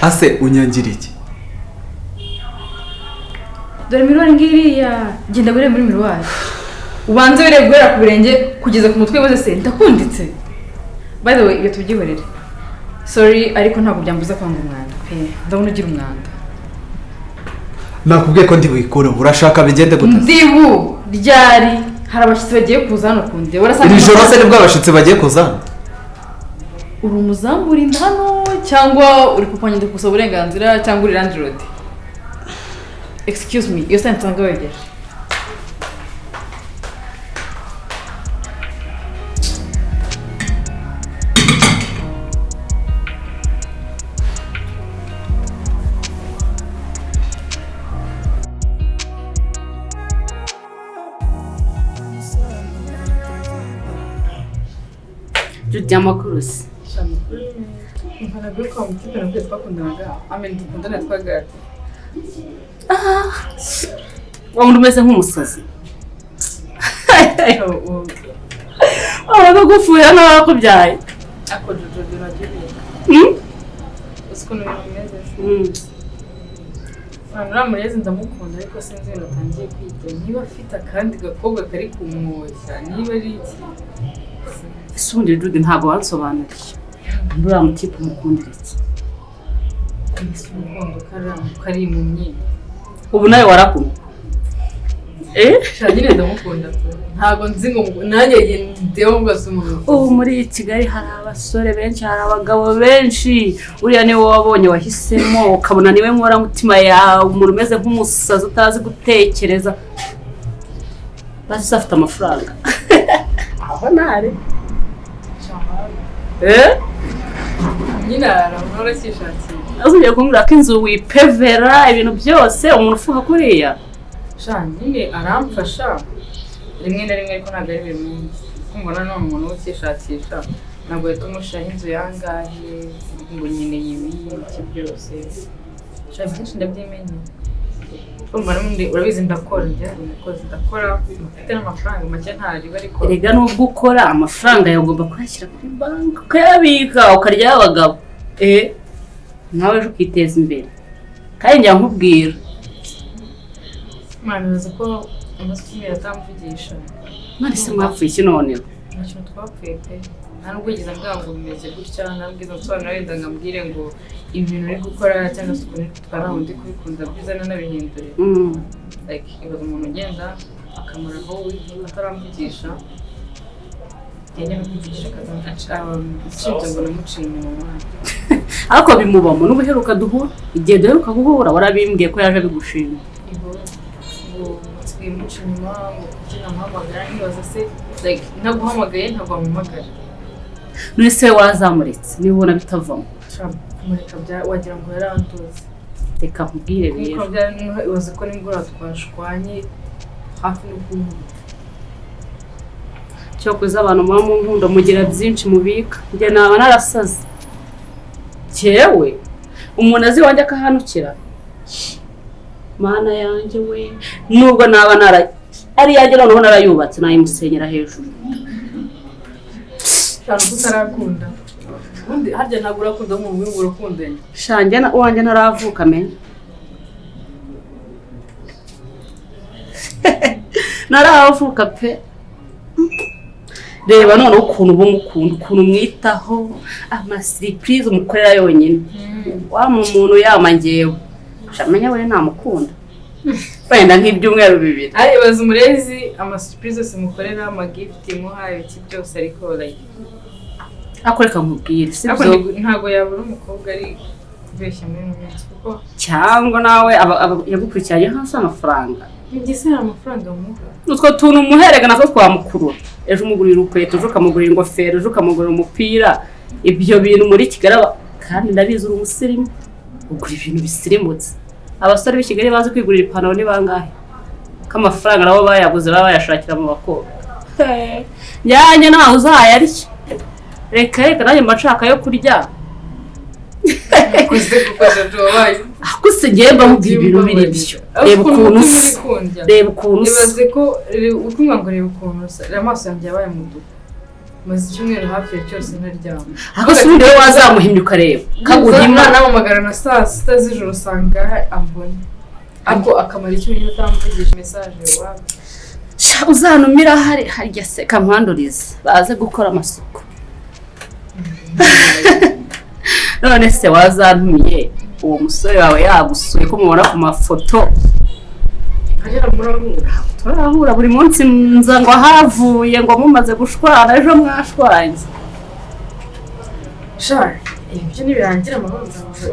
ase unyangira iki dore mirwari ngiriya genda gure muri mirwari ubanze bire guhera ku birenge kugeza ku mutwe wose se ndakunditse by the way iyo tubyihorere sorry ariko ntabwo byambuza kwanga umwanda pe ndabona ugira umwanda nakubwiye ko ndi buyikora urashaka bigende gute ndibu ryari hari abashyitsi bagiye kuza hano kunde iri joro se nibwo abashyitsi bagiye kuza uri umuzamburi hano cyangwa uri kupanya ndikusa uburenganzira cyangwa uri landlord excuse me iyo sentence ngawegeje Judy amakurusi ntabwo ko mutipe nabwo twakundanaga amen dukundana twagara wamuri umeze nk'umusazi abagufuye hano bakubyaye ako Judy biragiye usko no bimeze Ramurezi ndamukunda ariko sinzi natangiye kwita niba afite kandi gakobwa kari kumwoshya niba ari iki Sundi Judy ntabwo wansobanuriye ndura mutipe umukundira iki umukondo kari mu myinyi ubu nawe warakumwe cyane ndamukunda ntabwo nzi ngo nanjye ndeho ngase umuntu ubu muri Kigali hari abasore benshi hari abagabo benshi uriya niwe wabonye wahisemo ukabona niwe nkora mutima yawe umuntu umeze nk'umusazi utazi gutekereza basi afite amafaranga aho nare nyina aramura cyishakiye azuye kumbwira ko inzu wipevera ibintu byose umuntu ufuha kuriya nyine aramfasha rimwe na rimwe ariko ntabwo ari bimwe kumbona no umuntu ukishakisha ntabwo yita umushaho inzu yangahe ngo nyine y'ibiki byose byinshi ndabyimenye kumva n'undi urabizi ndakora njye umukozi ndakora mfite n'amafaranga make ntariba ariko erega nubwo ukora amafaranga yawe ugomba kuyashyira kuri banki ukayabika ukarya abagabo nawe ejo ukiteza imbere kandi njya nkubwira mwana uzi ko amasukimi yatamvugisha none se mwapfuye iki noneho nta kintu twapfuye pe nta nubwo yigeze ambwira ngo bimeze gutya ntabwo nsobanura wenda ngo ambwire ngo ibintu uri gukora cyangwa se ukuntu twari aho ndi kubikunda byiza nanabihindure like ibaza umuntu ugenda akamara aho ataramvugisha yajya no kuvugisha akazana ngo namuciye inyuma mwana ariko bimubamo n'ubuheruka duhura igihe duheruka guhura warabimbwiye ko yaje bigushima muca inyuma ngo kugira amuhamagara nibaza se like ntaguhamagaye ntabwo wamuhamagara none se wazamuretse niba ubona bitavamo kumureka wagira ngo yaranduze reka nkubwire rero kuko byaribaze ko nimugoroba twashwanye hafi no kunkubita cyokoze abantu muba mu nkunda mugira byinshi mubika njye naba narasaze cyewe umuntu azi wanjye akahanukira mana yanjye we nubwo naba ari yanjye noneho narayubatse nayimusenyera hejuru cyane utarakunda ubundi harya ntabwo urakunda mu bwingo urakundanye shanjye wanjye naravuka menya naravuka pe reba noneho ukuntu uba umukunda ukuntu umwitaho amasiripurize umukorera yonyine wa muntu yama njyewe shamenya we namukunda wenda nk'ibyumweru bibiri ibaza umurezi amasiripurize yose mukorera amagifiti muhaye iki byose ariko like akoreka nkubwire sibyo ntabwo yabura umukobwa ari kubeshya muri ino minsi kuko cyangwa nawe yagukurikiranye hasi amafaranga igise amafaranga muha utwo tuntu umuherega natwo twamukurura ejo umugurira ukweto ejo ukamugurira ingofero ejo ukamugurira umupira ibyo bintu muri Kigali kandi ndabizi uri umusirimu ugura ibintu bisirimutse abasore b'i Kigali bazi kwigurira ipantaro ni bangahe ko amafaranga nabo bayaguze baba bayashakira mu bakobwa njyanye nawe uzayarya reka nanjye mba nshaka yo kurya akuse ngiye mba mubwira ibintu biri byo reba ukuntu ibaze ko ukumva ngo reba ukuntu amaso yanjye yabaye muduka maze icyumweru hafi ya cyose ntaryama. Ako si ubundi wowe wazamuhimya ukareba kaguhimna namuhamagara na saa sita z'ijoro usanga ambona ako akamara icyumweru utamvugisha message wawe. Uzanumira harya se kampandurize baze gukora amasuku. None se wazantumiye uwo musore wawe yagusuye ko mubona ku mafoto. Hanyara murahura. Turahura buri munsi nza ngo havuye ngo mumaze gushwana ejo mwashwanye. Sha, ibyo nibirangira amahoro nzamuze.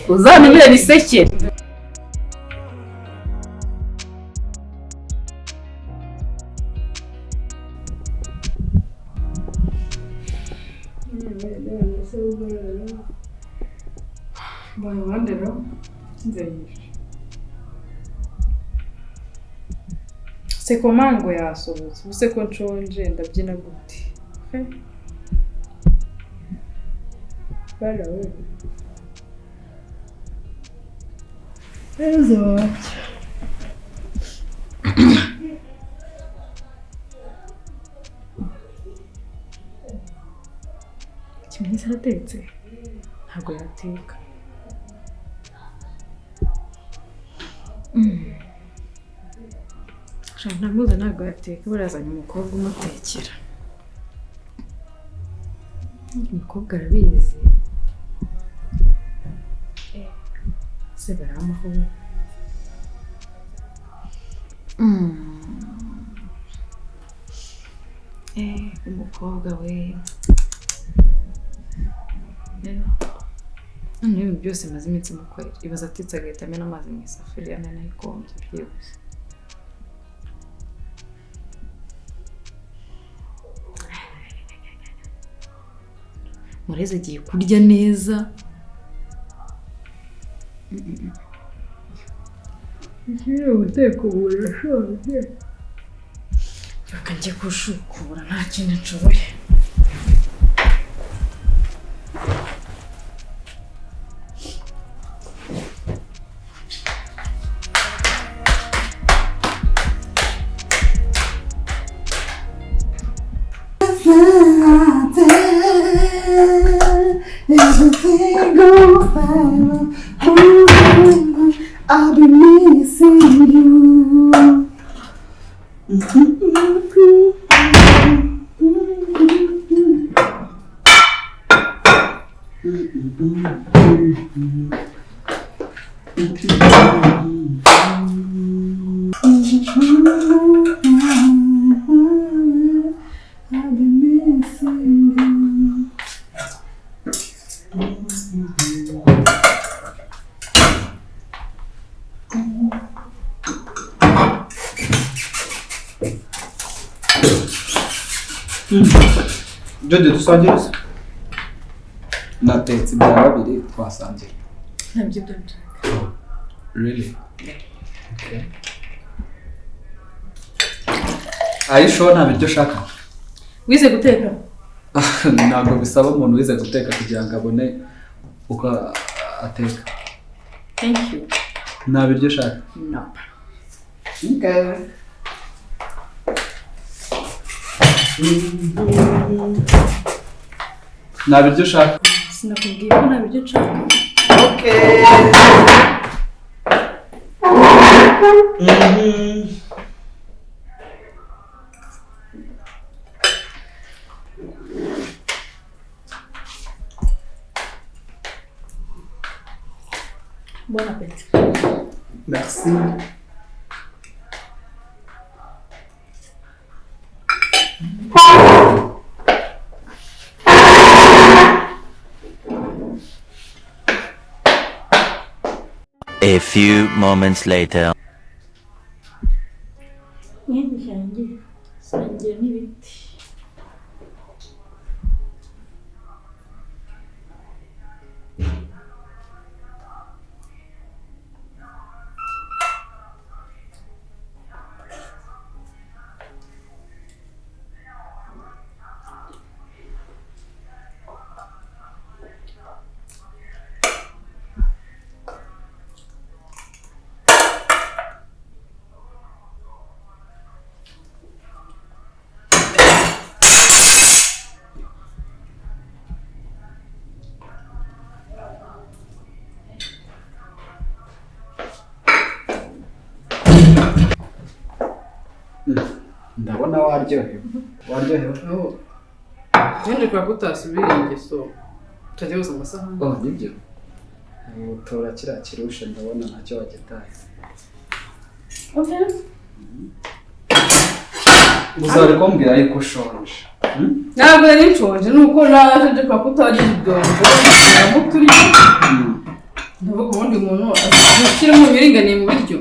Uzanumire bisekere. Bayandera nzayisha. Seko mango yasohotse. Ubuse ko nshonje ndabyina gute. Bala we. Ezo. Kimenyi saratetse. Ntabwo yateka. Namuze ntabwo yateka barazanye umukobwa umutekera. Umukobwa arabizi. Se baramaho. Umukobwa we. Ibintu byose maze iminsi mukorera. Ibaza atetse agahita amena amazi mu isafuriya nanayikonje byihuse. Mureze agiye kurya neza. Ngiye guteka ubu birashoboye. Reka njye kushukura nta kintu nshoboye. Everything goes fine. I'll be missing you. I'll be missing you. Judy dusangira se? Natetse ibya babiri twasangira. Ntabyo ndashaka. Really? Okay. Aisho nta biryo shaka. Wize guteka? Ntabwo bisaba umuntu wize guteka kugira ngo abone uko ateka. Thank you. Nta biryo shaka? No. Okay. Nta biryo shaka? Sinakubwiye ko nta biryo nshaka. Okay. Bon appétit. Merci. A few moments later. Sangiye n'ibiti. waryohewe Oh. Kandi kwa kutasubira ingeso. Tutajya gusa amasahani. Oh, nibyo. Utora kiriya kirusha ndabona ntacyo wagitaye. Okay. Gusa bari kumbwira yuko ushonje. Ntabwo nari nshonje nuko naje kwa kutagira ibyombo. Namuturi. Ndavuga ubundi umuntu ashyira mu miringaniye mu biryo.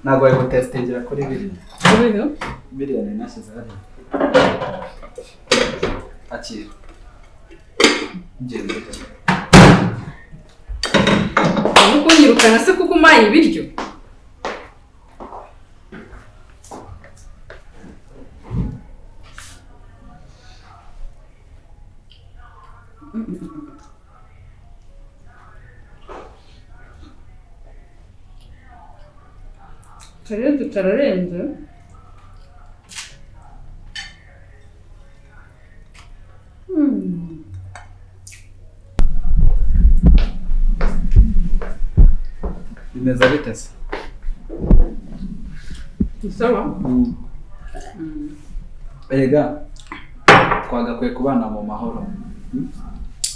Ntabwo bari gutestingira kuri biri. Kubera Biriya ni nashyize hariya. Akira. Ngende. nuko nyirukana se kuko umaye ibiryo. Turarenze. Bimeze bite se? Sawa? Erega twagakwiye kubana mu mahoro.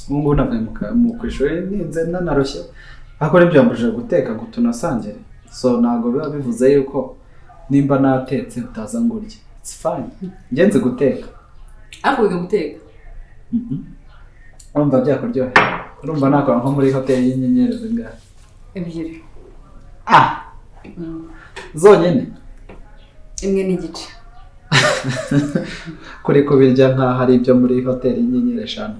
Mungu navuye mu kwishuri ninze nanarushye. Ako nibyo mbuje guteka ngo tunasangire. So nago biba bivuze yuko nimba natetse utaza ngurye. It's fine. Ngenze guteka. Akwiga guteka. Urumva byakuryohera. Urumva nakora nko muri hoteli y'inyenyeri zingahe? Ebyiri. Zonyine. Imwe n'igice. Kuri kubirya nka hari ibyo muri hoteli y'inyenyeri 5.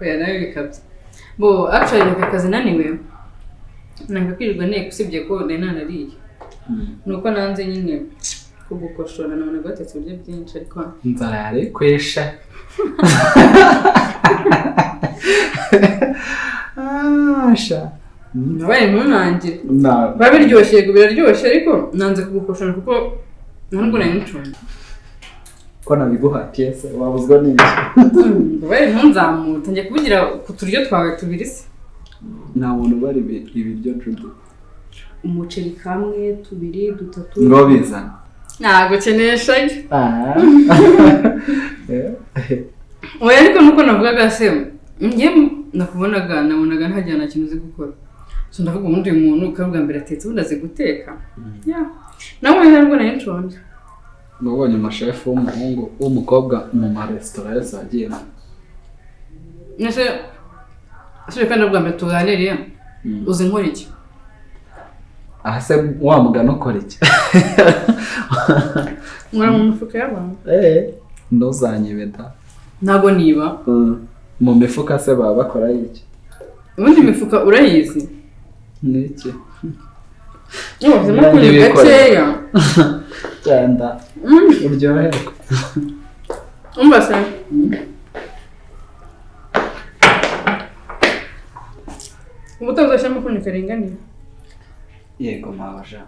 Oya nawe bikabye. Bo actually nakazi naniwe. Nangakwirirwa nteko usibye ko nanariye. Nuko nanze nyine kugukoshora none gatetse buryo byinshi ariko inzara yari kwesha. Asha. Nabaye ntunangire. Babiryoshye biraryoshye ariko nanze kugukoshora kuko ntabwo nari ncunye. Ko nabiguhatiye se wabuzwa n'iki? Babaye ntunzamuta njye kubigira ku turyo twawe tubiri se. Nta muntu bari ibiryo Judy. Umuceri kamwe, tubiri, dutatu. Ngo bizana. Ntabwo kenesha. Oya ariko nuko navugaga se njye nakubonaga nabonaga ntajyana kintu uzi gukora. So ndavuga umuntu uyu muntu ukavuga mbere atetse ubundi guteka. Yeah. Nawe ntabwo nari nshonje. Nabonye amashefu w'umuhungu w'umukobwa mu maresitora yose agiyemo. Nese asubire kandi bwa mbere tuganiriye uzi nkora iki? Aha se wa mugano ukora iki? Nkora mu mifuka y'abantu. Ntuzanyibeta. Ntabwo niba. Mu mifuka se baba bakora iki? Ubundi mifuka urayizi? Niki? Ubuzima kuri gakeya. Cyanda. Uryoherwa. Umva se. Ubutazashamo kunywa karinganiye. Yego mabaja.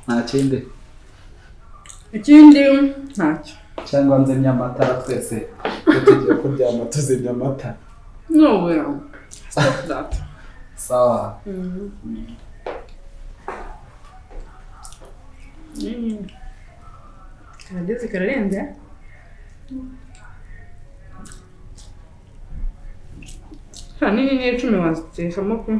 Nta kindi. Ikindi ntacyo. Cyangwa nzimya amatara twese tugiye kuryama tuzimya amatara. No well. Stop that. Sawa. Karageze kararenze. Nini ni 10 waziteshamo pe.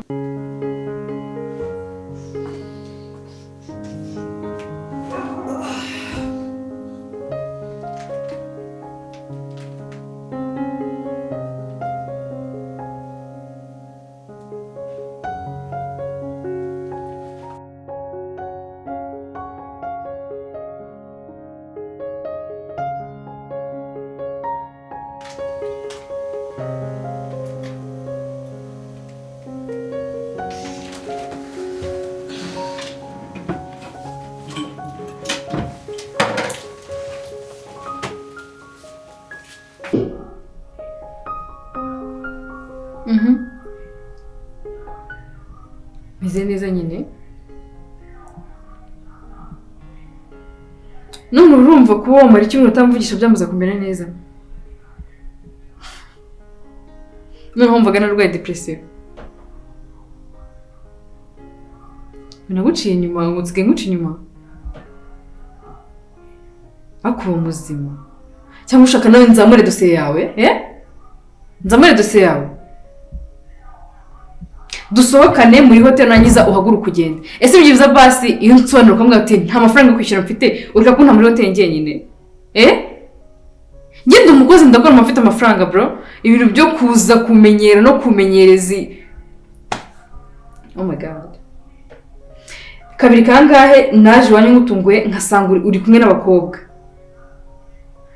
Meze neza nyine. None urumva ko uwo muri kimwe utamvugisha byamaze kumera neza. None wumvaga narwaye depression. Naguciye inyuma, ngutsige nguci inyuma. akuba muzima cyangwa ushaka nawe nzamure dosiye yawe nzamure dosiye yawe dusohokane muri hoteli nangiza uhaguruka ugende ese byibuza basi iyo nsobanura ukamubwira ati nta mafaranga yo kwishyura mfite ureka kunta muri hoteli njyenyine ngende umukozi ndakora mfite amafaranga bro ibintu byo kuza kumenyera no kumenyerezi oh my god kabiri kangahe naje wanyu ngutunguye nkasanga uri kumwe n'abakobwa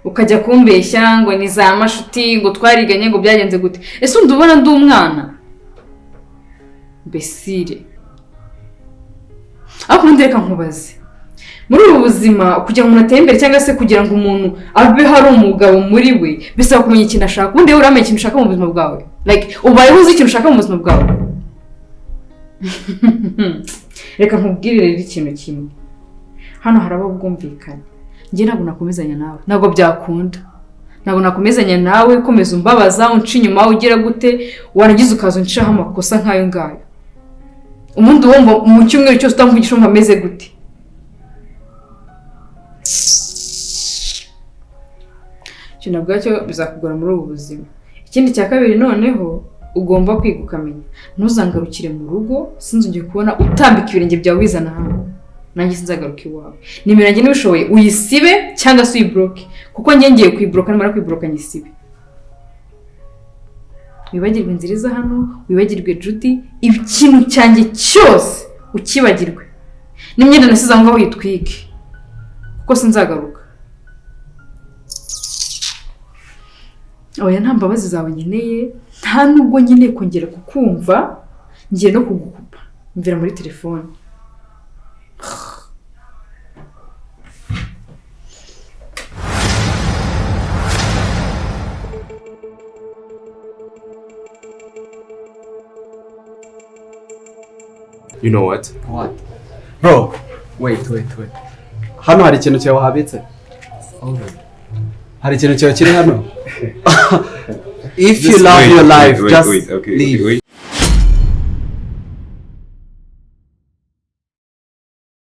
ukajya kumbeshya ngo ni za mashuti ngo twariganye ngo byagenze gute ese ndubona ndi umwana besire aho ndeka nkubaze muri ubu buzima kugira ngo umuntu atere imbere cyangwa se kugira ngo umuntu abe hari umugabo muri we bisaba kumenya ikintu ashaka ubundi wowe uramenye ikintu ushaka mu buzima bwawe like ubayeho uzi ikintu ushaka mu buzima bwawe reka nkubwire rero ikintu kimwe hano haraba ubwumvikane njye ntabwo nakomezanya nawe ntabwo byakunda ntabwo nakomezanya nawe komeza umbabaza unca inyuma ugira gute warangiza ukaza unciraho amakosa nk'ayo ngayo umuntu wumva mu cyumweru cyose utamvugisha wumva ameze gute icyo nabwacyo bizakugora muri ubu buzima ikindi cya kabiri noneho ugomba kwiga ukamenya ntuzangarukire mu rugo sinzongeye kubona utambika ibirenge byawe wizana hano nanjye sinzagaruka iwawe nimero yanjye n'ubishoboye uyisibe cyangwa se uyibloke kuko njye ngiye kuyibloka nimara kuyibloka nyisibe wibagirwe inzira iza hano wibagirwe Judy ikintu cyanjye cyose ukibagirwe n'imyenda nasize aho ngaho uyitwike kuko sinzagaruka oya nta mbabazi zawe nkeneye nta nubwo nkeneye kongera kukumva ngiye no kugukupa mvira muri telefone You know what? What? Bro, wait. Hano hari ikintu cyawe wahabitse? Hari ikintu cyawe kiri hano? If you love your life, just leave.